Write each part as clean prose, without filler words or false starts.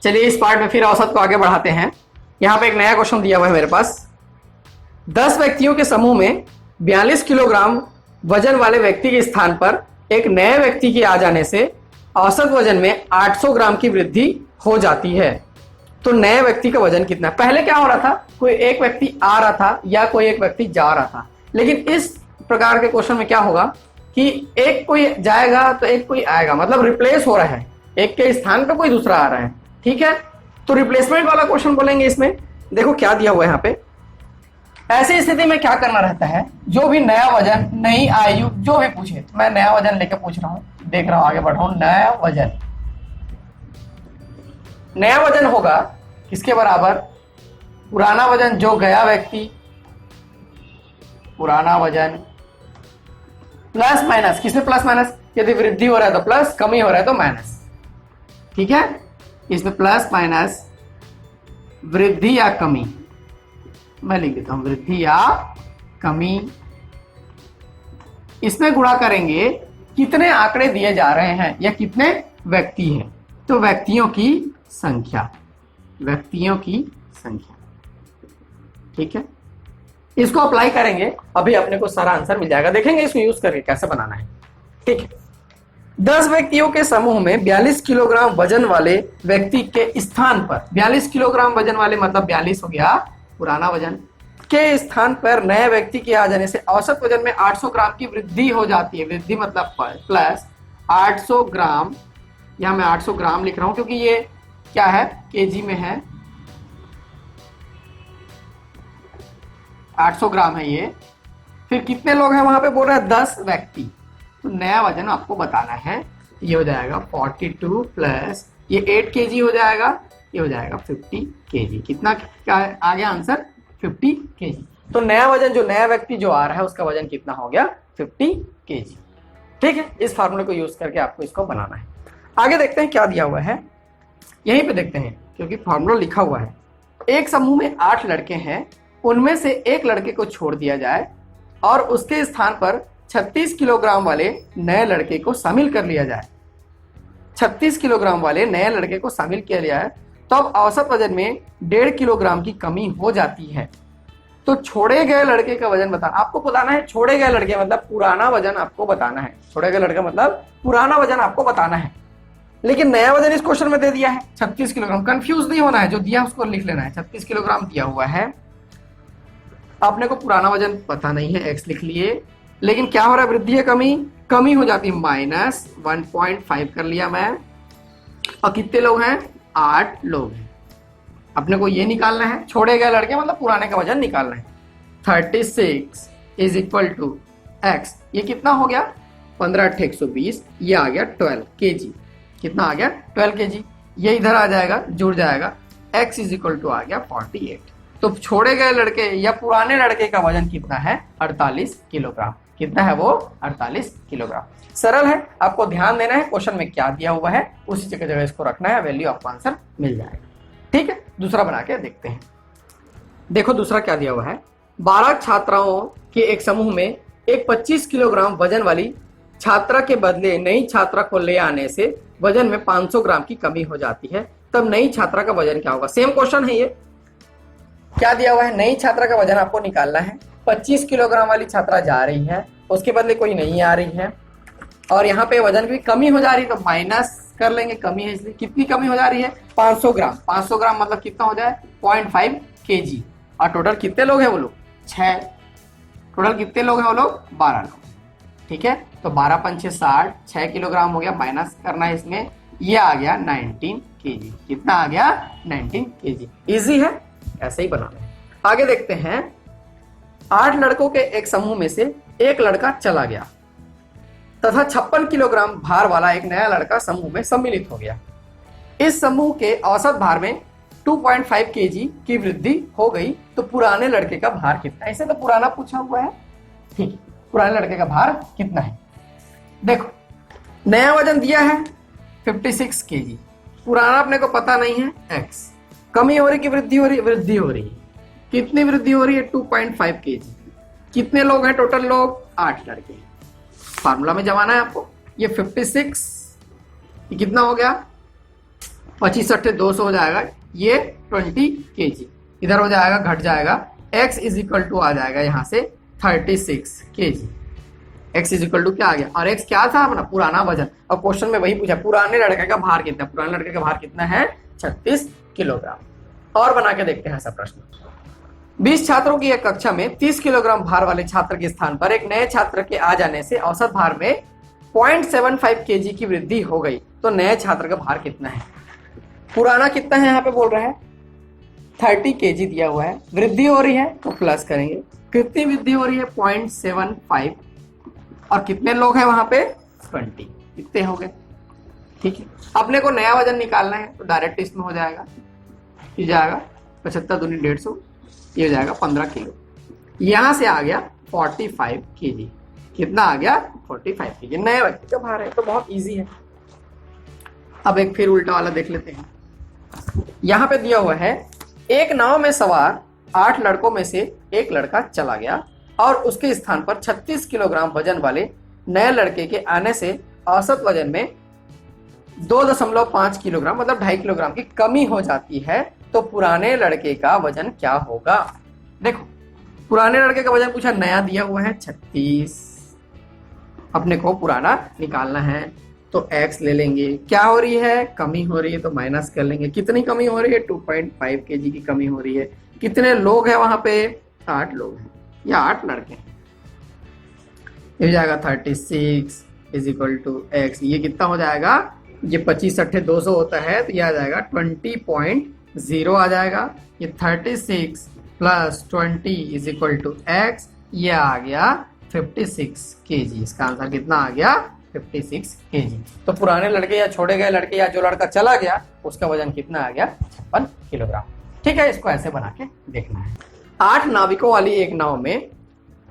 चलिए इस पार्ट में फिर औसत को आगे बढ़ाते हैं। यहाँ पे एक नया क्वेश्चन दिया हुआ है मेरे पास। 10 व्यक्तियों के समूह में 42 किलोग्राम वजन वाले व्यक्ति के स्थान पर एक नए व्यक्ति के आ जाने से औसत वजन में 800 ग्राम की वृद्धि हो जाती है। तो नए व्यक्ति का वजन कितना है? पहले क्या हो रहा था, कोई एक व्यक्ति आ रहा था या कोई एक व्यक्ति जा रहा था, लेकिन इस प्रकार के क्वेश्चन में क्या होगा कि एक कोई जाएगा तो एक कोई आएगा, मतलब रिप्लेस हो रहा है, एक के स्थान पर कोई दूसरा आ रहा है। ठीक है, तो रिप्लेसमेंट वाला क्वेश्चन बोलेंगे इसमें। देखो क्या दिया हुआ है यहाँ पे। ऐसी स्थिति में क्या करना रहता है, जो भी नया वजन, नई आयु, जो भी पूछे, मैं नया वजन लेके पूछ रहा हूं, देख रहा हूं, आगे बढ़ रहा हूं। नया वजन, नया वजन होगा किसके बराबर? पुराना वजन जो गया व्यक्ति, पुराना वजन प्लस माइनस, किसमें प्लस माइनस? यदि वृद्धि हो रहा है तो प्लस, कमी हो रहा है तो माइनस। ठीक है, इसमें प्लस माइनस, वृद्धि या कमी, मैं लिख देता हूं वृद्धि या कमी। इसमें गुणा करेंगे कितने आंकड़े दिए जा रहे हैं या कितने व्यक्ति हैं, तो व्यक्तियों की संख्या, व्यक्तियों की संख्या। ठीक है, इसको अप्लाई करेंगे, अभी अपने को सारा आंसर मिल जाएगा। देखेंगे इसको यूज करके कैसे बनाना है। ठीक है, 10 व्यक्तियों के समूह में 42 किलोग्राम वजन वाले व्यक्ति के स्थान पर, 42 किलोग्राम वजन वाले मतलब 42 हो गया पुराना वजन, के स्थान पर नए व्यक्ति के आ जाने से औसत वजन में 800 ग्राम की वृद्धि हो जाती है। वृद्धि मतलब प्लस 800 ग्राम, यहां मैं 800 ग्राम लिख रहा हूं क्योंकि ये क्या है, केजी में है, 800 ग्राम है ये। फिर कितने लोग हैं वहां पे, बोल रहे हैं 10 व्यक्ति, तो नया वजन आपको बताना है। ये हो जाएगा 42 प्लस ये 8 केजी हो जाएगा, ये हो जाएगा 50 केजी। कितना क्या आ गया आंसर? 50 केजी। तो नया वजन, जो नया व्यक्ति जो आ रहा है उसका वजन कितना हो गया? 50 केजी। ठीक है, इस फार्मूले को यूज करके आपको इसको बनाना है। आगे देखते हैं क्या दिया हुआ है, यहीं पे देखते हैं क्योंकि फार्मूला लिखा हुआ है। एक समूह में 8 लड़के हैं, उनमें से एक लड़के को छोड़ दिया जाए और उसके स्थान पर 36 किलोग्राम वाले नए लड़के को शामिल कर लिया जाए। 36 किलोग्राम वाले नए लड़के को शामिल किया जाए तो अब औसत वजन में 1.5 किलोग्राम की कमी हो जाती है। तो छोड़े गए लड़के का वजन बताना, आपको बताना है। छोड़े गए लड़के मतलब पुराना वजन आपको बताना है। छोड़े गए लड़का मतलब पुराना वजन आपको बताना है, लेकिन नया वजन इस क्वेश्चन में दे दिया है 36 किलोग्राम। कंफ्यूज नहीं होना है, जो दिया उसको लिख लेना है। 36 किलोग्राम दिया हुआ है, आपने को पुराना वजन पता नहीं है, x लिख लिए, लेकिन क्या हो रहा है, वृद्धि है कमी, कमी हो जाती है, माइनस 1.5 कर लिया मैं। और कितने लोग हैं? 8 लोग हैं। अपने को ये निकालना है, छोड़े गए लड़के मतलब पुराने का वजन निकालना है। 36 इज इक्वल टू x, ये कितना हो गया? 15 × 120, ये आ गया 12 kg। कितना आ गया? 12 kg। ये इधर आ जाएगा, जुड़ जाएगा, x इज इक्वल टू आ गया 48। तो छोड़े गए लड़के या पुराने लड़के का वजन कितना है? 48 किलोग्राम। कितना है वो? 48 किलोग्राम। सरल है, आपको ध्यान देना है क्वेश्चन में क्या दिया हुआ है, उसी जगह इसको रखना है, वैल्यू आपको आंसर मिल जाएगा। ठीक है, दूसरा बना के देखते हैं। देखो दूसरा क्या दिया हुआ है। 12 छात्राओं के एक समूह में एक 25 किलोग्राम वजन वाली छात्रा के बदले नई छात्रा को ले आने से वजन में 500 ग्राम की कमी हो जाती है। तब नई छात्रा का वजन क्या होगा? सेम क्वेश्चन है ये। क्या दिया हुआ है? नई छात्रा का वजन आपको निकालना है। 25 किलोग्राम वाली छात्रा जा रही है, उसके बदले कोई नहीं आ रही है, और यहाँ पे वजन की कमी हो जा रही है, तो माइनस कर लेंगे, कमी है इसलिए। कितनी कमी हो जा रही है? 500 ग्राम। 500 ग्राम मतलब कितना हो जाए? 0.5 kg। और टोटल कितने लोग हैं वो लोग? 6। टोटल कितने लोग हैं वो लोग? 12 लोग। ठीक है, तो 12 × 5 = 60, 6 किलोग्राम हो गया, माइनस करना है इसमें, ये आ गया 19 kg। कितना आ गया? 19 kg। इजी है, ऐसे ही बनाना है। आगे देखते हैं। 8 लड़कों के एक समूह में से एक लड़का चला गया तथा 56 किलोग्राम भार वाला एक नया लड़का समूह में सम्मिलित हो गया। इस समूह के औसत भार में 2.5 kg की वृद्धि हो गई, तो पुराने लड़के का भार कितना है? ऐसे तो पुराना पूछा हुआ है। ठीक है, पुराने लड़के का भार कितना है? देखो नया वजन दिया है 56 kg, पुराना अपने को पता नहीं है x। कमी हो रही कि वृद्धि हो रही? वृद्धि हो रही है। कितनी वृद्धि हो रही है? 2.5 kg। कितने लोग हैं टोटल लोग? 8 लड़के। फार्मूला में जमाना है आपको। ये 56, ये कितना हो गया? 25 सट्टे 200 हो जाएगा, ये 20 kg इधर हो जाएगा, घट जाएगा। x इज इक्वल टू आ जाएगा यहाँ से 36 kg। x is equal to क्या आ गया, और x क्या था अपना पुराना वजन। और क्वेश्चन में वही पूछा पुराने लड़के का भार कितना, पुराने लड़के का भार कितना है 36 किलोग्राम। और बना के देखते हैं ऐसा प्रश्न। 20 छात्रों की एक कक्षा में 30 किलोग्राम भार वाले छात्र के स्थान पर एक नए छात्र के आ जाने से औसत भार में 0.75 kg की वृद्धि हो गई, तो नए छात्र का भार कितना है। पुराना कितना है यहाँ पे बोल रहा है 30 kg दिया हुआ है, वृद्धि हो रही है तो प्लस करेंगे, कितनी वृद्धि हो रही है 0.75, और कितने लोग हैं वहां पे 20, कितने हो गए। ठीक है, अपने को नया वजन निकालना है तो डायरेक्ट इसमें हो जाएगा, ये जाएगा 75 दूनी 150, ये हो जाएगा 15 किलो। यहां से आ गया 45 kg, कितना आ गया 45 kg, नए व्यक्ति का भार है, तो बहुत इजी है। अब एक फिर उल्टा वाला देख लेते हैं। यहां पे दिया हुआ है एक नाव में सवार 8 लड़कों में से एक लड़का चला गया और उसके स्थान पर 36 किलोग्राम वजन वाले नए लड़के के आने से औसत वजन में 2.5 किलोग्राम मतलब 2.5 किलोग्राम की कमी हो जाती है, तो पुराने लड़के का वजन क्या होगा। देखो पुराने लड़के का वजन पूछा, नया दिया हुआ है 36, अपने को पुराना निकालना है तो x ले लेंगे, क्या हो रही है कमी हो रही है तो माइनस कर लेंगे, कितनी कमी हो रही है 2.5 kg की कमी हो रही है। कितने लोग हैं वहां पे 8 लोग हैं या 8 लड़के हैं, ये हो जाएगा 36 इज इक्वल टू x, ये कितना हो जाएगा, ये 25 सट्टे 200 होता है तो ये आ जाएगा 20.0 आ जाएगा, ये 36 plus 20 is equal to x, ये आ गया 56 kg। इसका आंसर कितना आ गया 56 kg। तो पुराने लड़के या छोड़े गए लड़के या जो लड़का चला गया उसका वजन कितना आ गया 56 किलोग्राम। ठीक है, इसको ऐसे बना के देखना है। 8 नाविकों वाली एक नाव में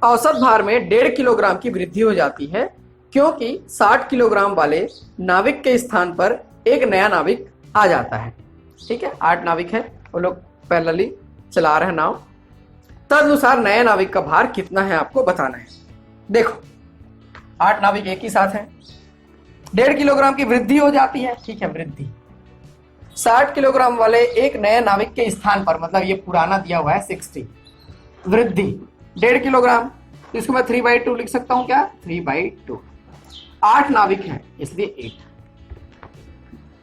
औसत भार में 1.5 किलोग्राम की वृद्धि हो जाती है, क्योंकि 60 किलोग्राम वाले नाविक के स्थान पर एक नया नाविक आ जाता है। ठीक है, 8 नाविक है, वो लोग पैरेलली चला रहे हैं नाव, तदनुसार नए नाविक का भार कितना है आपको बताना है। देखो 8 नाविक एक ही साथ हैं, 1.5 किलोग्राम की वृद्धि हो जाती है। ठीक है, वृद्धि 60 किलोग्राम वाले एक नए नाविक के स्थान पर, मतलब ये पुराना दिया हुआ है 60, वृद्धि 1.5 किलोग्राम, तो इसको मैं 3/2 लिख सकता हूं क्या 3/2। 8 नाविक हैं इसलिए 8,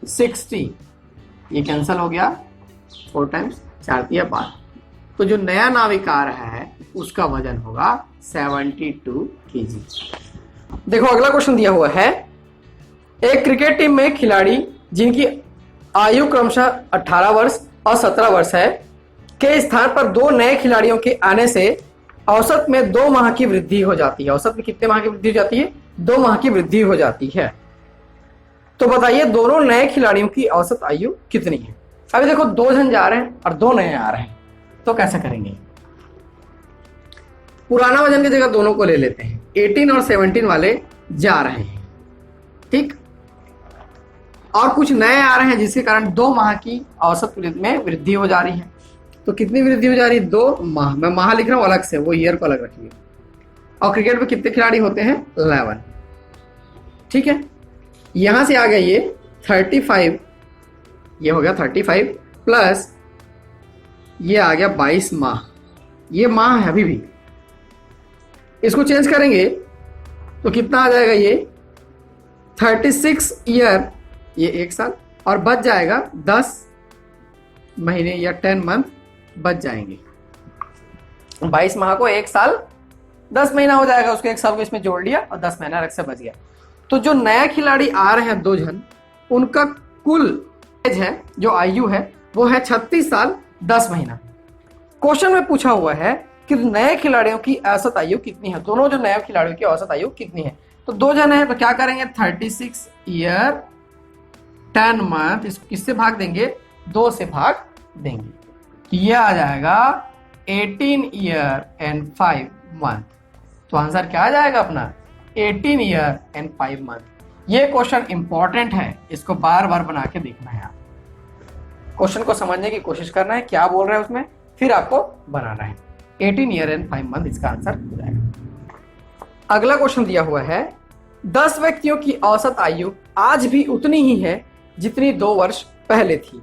60 ये कैंसल हो गया, 4 टाइम्स 4 दिया 12, तो जो नया नाविक आ रहा है उसका वजन होगा 72 kg। देखो अगला क्वेश्चन दिया हुआ है, एक क्रिकेट टीम में खिलाड़ी जिनकी आयु क्रमशः 18 वर्ष और 17 वर्ष है के स्थान पर 2 नए खिलाड़ियों के आने से औसत में 2 माह की वृद्धि हो जाती है। औसत में कितने माह की वृद्धि हो जाती है 2 माह की वृद्धि हो जाती है। तो बताइए दोनों नए खिलाड़ियों की औसत आयु कितनी है। अभी देखो 2 जन जा रहे हैं और 2 नए आ रहे हैं, तो कैसे करेंगे। पुराना वजन की जगह दोनों को ले लेते हैं, 18 और 17 वाले जा रहे हैं, ठीक, और कुछ नए आ रहे हैं जिसके कारण 2 माह की औसत में वृद्धि हो जा रही है। तो कितनी वृद्धि हो जा रही है 2 माह, मैं माह लिख रहा हूं अलग से, वो ईयर को अलग रखिए। और क्रिकेट में कितने खिलाड़ी होते हैं 11, ठीक है। यहां से आ गया ये 35, ये हो गया 35 प्लस ये आ गया 22 माह, ये माह है अभी भी, इसको चेंज करेंगे तो कितना आ जाएगा ये 36 ईयर, ये 1 साल, और बच जाएगा 10 महीने या 10 मंथ बच जाएंगे। 22 माह को 1 साल 10 महीना हो जाएगा, उसको 1 साल को इसमें जोड़ लिया और 10 महीना अलग से बच गया। तो जो नया खिलाड़ी आ रहे हैं 2 जन, उनका कुल एज है जो आयु है वो है 36 साल 10 महीना। क्वेश्चन में पूछा हुआ है कि नए खिलाड़ियों की औसत आयु कितनी है, दोनों जो नए खिलाड़ियों की औसत आयु कितनी है। तो 2 जन है तो क्या करेंगे 36 ईयर 10 मंथ, इसको किससे भाग देंगे 2 से भाग देंगे, ये आ जाएगा 18 ईयर एंड 5 मंथ। तो आंसर क्या आ जाएगा अपना 18 ईयर एंड 5 मंथ। ये क्वेश्चन इंपॉर्टेंट है, इसको बार बार बना के देखना है। आप क्वेश्चन को समझने की कोशिश करना है क्या बोल रहे हैं उसमें, फिर आपको बनाना है। 18 ईयर एंड 5 मंथ इसका आंसर हो जाएगा। अगला क्वेश्चन दिया हुआ है 10 व्यक्तियों की औसत आयु आज भी उतनी ही है जितनी 2 वर्ष पहले थी,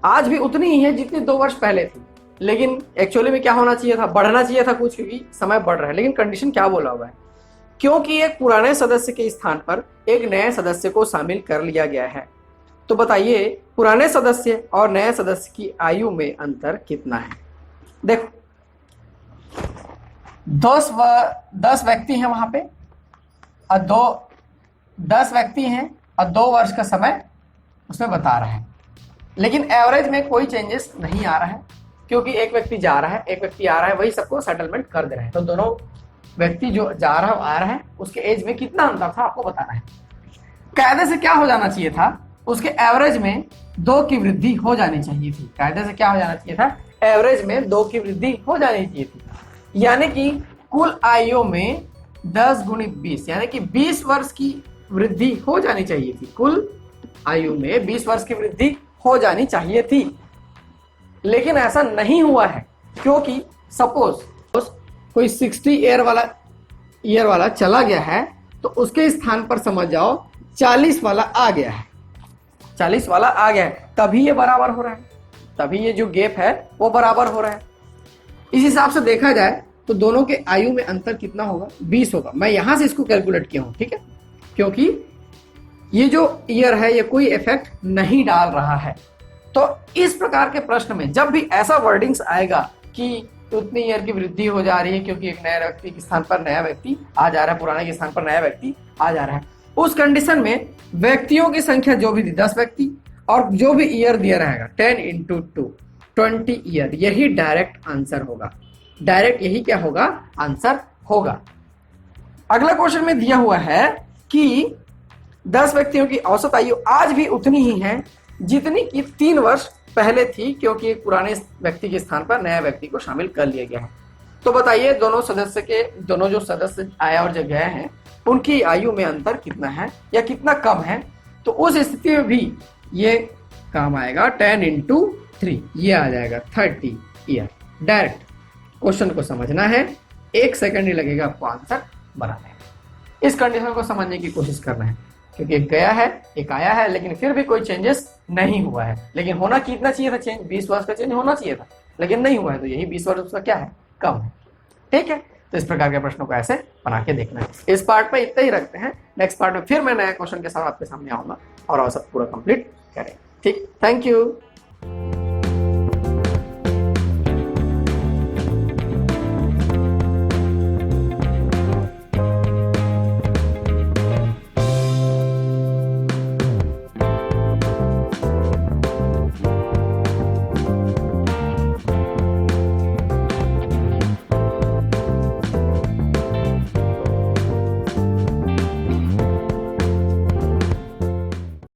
आज भी उतनी ही है जितनी 2 वर्ष पहले थी। लेकिन एक्चुअली में क्या होना चाहिए था, बढ़ना चाहिए था कुछ, क्योंकि समय बढ़ रहा है। लेकिन कंडीशन क्या बोला हुआ है, क्योंकि एक पुराने सदस्य के स्थान पर एक नए सदस्य को शामिल कर लिया गया है। तो बताइए पुराने सदस्य और नए सदस्य की आयु में अंतर कितना है। देखो 10 व्यक्ति हैं वहां पे, और 10 व्यक्ति हैं और 2 वर्ष का समय उसमें बता रहा है। लेकिन एवरेज में कोई चेंजेस नहीं आ रहा है, क्योंकि एक व्यक्ति जा रहा है, एक व्यक्ति आ रहा है, वही सबको सेटलमेंट कर दे रहे हैं। तो दोनों व्यक्ति जो जा रहा है आ रहा है, उसके एज में कितना अंतर था आपको बताना है। कायदे से क्या हो जाना चाहिए था, उसके एवरेज में 2 की वृद्धि हो जानी चाहिए थी। कायदे से क्या हो जाना चाहिए था, एवरेज में 2 की वृद्धि हो जानी चाहिए थी। यानी कि कुल आयु में 10 गुणित 20 यानी कि 20 वर्ष की वृद्धि हो जानी चाहिए थी। कुल आयु में 20 वर्ष की वृद्धि हो जानी चाहिए थी, लेकिन ऐसा नहीं हुआ है। क्योंकि सपोज कोई 60 ईयर वाला चला गया है, तो उसके स्थान पर समझ जाओ 40 वाला आ गया है, 40 वाला आ गया है, तभी ये बराबर हो रहा है, तभी ये जो गैप है वो बराबर हो रहा है। इस हिसाब से देखा जाए तो दोनों के आयु में अंतर कितना होगा, 20 होगा। मैं यहां से इसको कैलकुलेट किया हूं, ठीक है, क्योंकि ये जो ईयर है ये कोई इफेक्ट नहीं डाल रहा है। तो इस प्रकार के प्रश्न में जब भी ऐसा वर्डिंग्स आएगा कि उतनी ईयर की वृद्धि हो जा रही है क्योंकि एक नए व्यक्ति के स्थान पर नया व्यक्ति आ जा रहा है, पुराने के स्थान पर नया व्यक्ति आ जा रहा है, उस कंडीशन में व्यक्तियों की संख्या जो भी थी 10 व्यक्ति, और जो भी ईयर दिया रहेगा 10 × 2 20 ईयर, यही डायरेक्ट आंसर होगा। डायरेक्ट यही क्या होगा, आंसर होगा। अगला क्वेश्चन में दिया हुआ है कि 10 व्यक्तियों की औसत आयु आज भी उतनी ही है जितनी कि 3 वर्ष पहले थी, क्योंकि एक पुराने व्यक्ति के स्थान पर नया व्यक्ति को शामिल कर लिया गया है। तो बताइए दोनों जो सदस्य आए और जो गए हैं उनकी आयु में अंतर कितना है या कितना कम है। तो उस स्थिति में भी ये काम आएगा, 10 × 3 ये आ जाएगा 30 ईयर। डायरेक्ट क्वेश्चन को समझना है, 1 सेकंड ही लगेगा आपको आंसर बनाने में। इस कंडीशन को समझने की कोशिश करना है, क्योंकि एक गया है एक आया है, लेकिन फिर भी कोई चेंजेस नहीं हुआ है। लेकिन होना कितना चाहिए था चेंज, 20 वर्ष का चेंज होना चाहिए था, लेकिन नहीं हुआ है। तो यही 20 वर्ष उसका क्या है, कम है। ठीक है, तो इस प्रकार के प्रश्नों को ऐसे बना के देखना है। इस पार्ट में इतना ही रखते हैं, नेक्स्ट पार्ट में फिर मैं नया क्वेश्चन के साथ आपके सामने आऊंगा और औसत पूरा कंप्लीट करें। ठीक, थैंक यू।